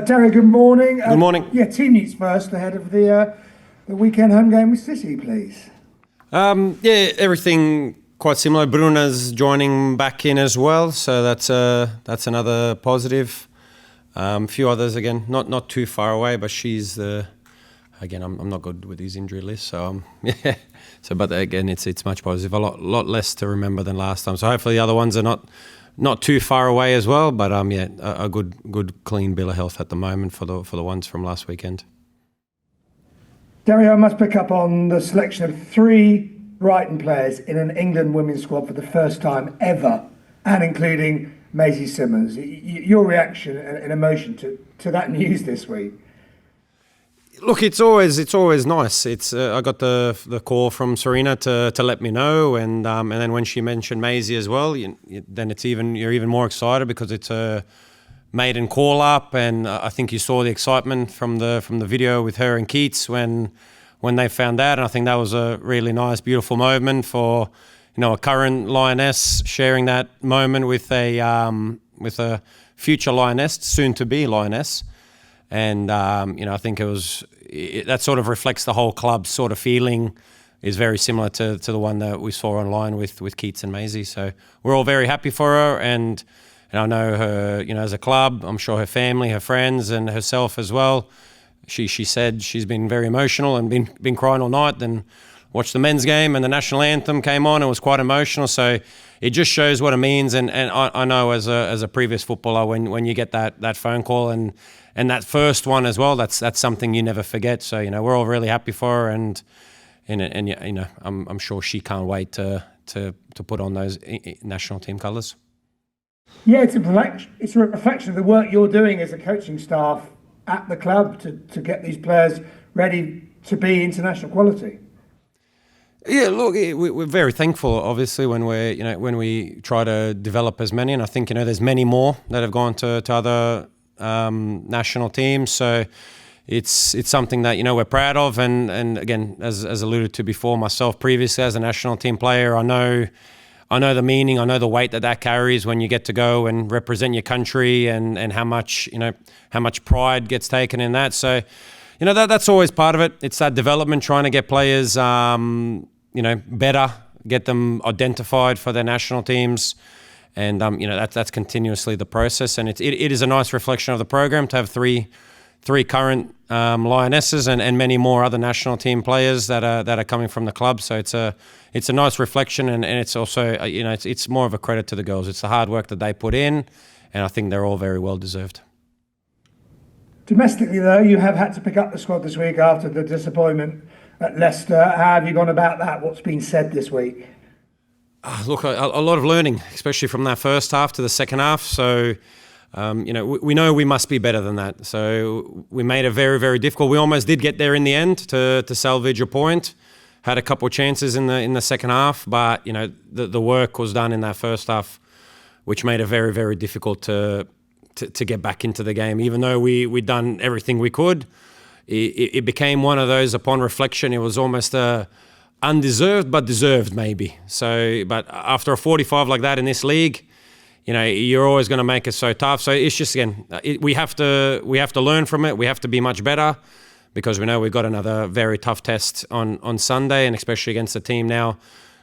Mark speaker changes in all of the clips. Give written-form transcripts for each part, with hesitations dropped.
Speaker 1: Dario, good morning.
Speaker 2: Good morning.
Speaker 1: Yeah, team needs first ahead of the weekend home game with City, please.
Speaker 2: Everything quite similar. Bruna's joining back in as well, so that's another positive. A few others again, not too far away, but she's the. Again, I'm not good with these injury lists, so yeah. So, but again, it's much positive. A lot less to remember than last time. So hopefully the other ones are not too far away as well. But a good clean bill of health at the moment for the ones from last weekend.
Speaker 1: Dario, I must pick up on the selection of 3 Brighton players in an England women's squad for the first time ever, and including Maisie Symonds. Your reaction and emotion to that news this week?
Speaker 2: Look, it's always nice. I got the call from Serena to let me know, and then when she mentioned Maisie as well, then you're even more excited because it's a maiden call up, and I think you saw the excitement from the video with her and Keats when they found out, and I think that was a really nice, beautiful moment for a current Lioness sharing that moment with a future Lioness, soon to be Lioness. And I think that sort of reflects the whole club's sort of feeling, is very similar to the one that we saw online with Keats and Maisie. So we're all very happy for her, and I know her, as a club, I'm sure her family, her friends, and herself as well. She said she's been very emotional and been crying all night. Then watched the men's game and the national anthem came on. It was quite emotional. So it just shows what it means. And I know as a previous footballer, when you get that phone call and that first one as well, that's something you never forget. So we're all really happy for her, and I'm sure she can't wait to put on those national team colours.
Speaker 1: Yeah, it's a reflection of the work you're doing as a coaching staff at the club to get these players ready to be international quality.
Speaker 2: Yeah, look, we're very thankful, obviously, when we try to develop as many, and I think there's many more that have gone to other national teams. So it's something that we're proud of, and again, as alluded to before, myself previously as a national team player, I know the meaning, I know the weight that carries when you get to go and represent your country, and how much pride gets taken in that. So that's always part of it. It's that development, trying to get players better, get them identified for their national teams. And that's continuously the process, and it is a nice reflection of the program to have three current Lionesses and many more other national team players that are coming from the club. So it's a nice reflection, and it's also it's more of a credit to the girls. It's the hard work that they put in, and I think they're all very well deserved.
Speaker 1: Domestically, though, you have had to pick up the squad this week after the disappointment at Leicester. How have you gone about that? What's been said this week?
Speaker 2: Look, a lot of learning, especially from that first half to the second half. So, we know we must be better than that. So we made it very, very difficult. We almost did get there in the end to salvage a point. Had a couple of chances in the second half, but the work was done in that first half, which made it very, very difficult to get back into the game. Even though we'd done everything we could, it became one of those. Upon reflection, it was almost undeserved, but deserved maybe. So, but after a 45 like that in this league, you're always going to make it so tough. So it's just, again, we have to learn from it. We have to be much better, because we know we've got another very tough test on Sunday, and especially against a team now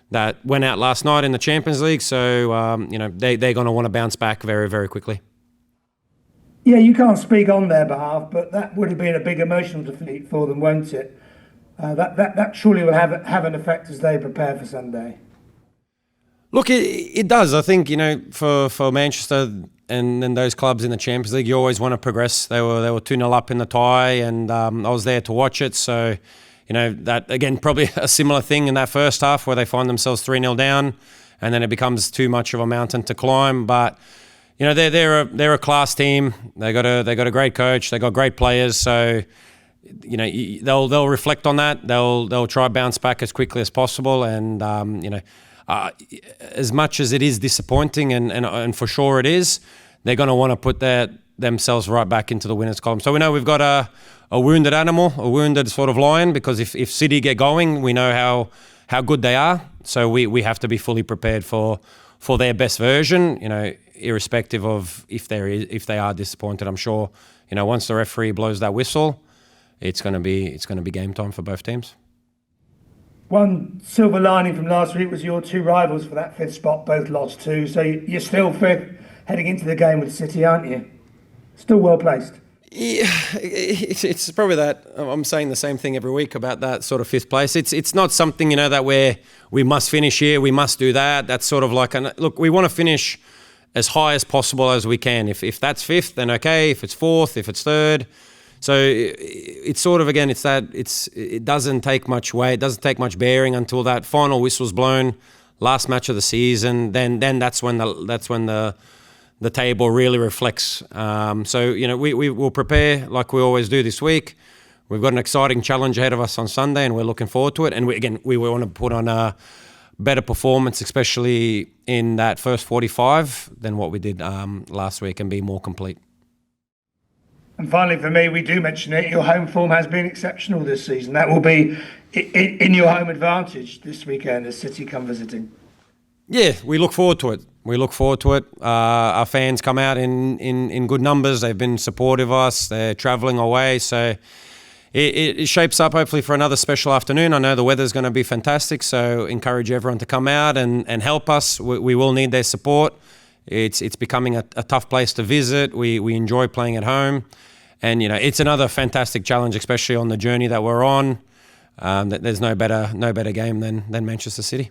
Speaker 2: that went out last night in the Champions League. So, they're going to want to bounce back very, very quickly.
Speaker 1: Yeah, you can't speak on their behalf, but that would have been a big emotional defeat for them, won't it? That surely will have an effect as they prepare for Sunday.
Speaker 2: Look, it does. I think for Manchester and those clubs in the Champions League, you always want to progress. They were 2-0 up in the tie, and I was there to watch it. So that again, probably a similar thing in that first half where they find themselves 3-0 down, and then it becomes too much of a mountain to climb. But they're a class team. They got a great coach. They got great players. So they'll reflect on that. They'll try to bounce back as quickly as possible, and as much as it is disappointing, and for sure it is, they're going to want to put themselves right back into the winners column. So we know we've got a wounded animal, a wounded sort of lion, because if City get going, we know how good they are. So we have to be fully prepared for their best version, irrespective of if they are disappointed. I'm sure once the referee blows that whistle, it's going to be game time for both teams.
Speaker 1: One silver lining from last week was your two rivals for that fifth spot both lost too. So you're still fifth heading into the game with City, aren't you? Still well placed.
Speaker 2: Yeah, it's probably that. I'm saying the same thing every week about that sort of fifth place. It's not something, that we must finish here, we must do that. That's sort of like, look, we want to finish as high as possible as we can. If that's fifth, then okay. If it's fourth, if it's third. So it's sort of, again, it doesn't take much weight, it doesn't take much bearing until that final whistle's blown, last match of the season. Then that's when the table really reflects. So we will prepare like we always do this week. We've got an exciting challenge ahead of us on Sunday, and we're looking forward to it. And we want to put on a better performance, especially in that first 45, than what we did last week, and be more complete.
Speaker 1: And finally, for me, we do mention it, your home form has been exceptional this season. That will be in your home advantage this weekend as City come visiting.
Speaker 2: Yeah, we look forward to it. Our fans come out in good numbers. They've been supportive of us. They're travelling away. So it shapes up hopefully for another special afternoon. I know the weather's going to be fantastic, so encourage everyone to come out and help us. We will need their support. It's becoming a tough place to visit. We enjoy playing at home. And, it's another fantastic challenge, especially on the journey that we're on. There's no better game than Manchester City.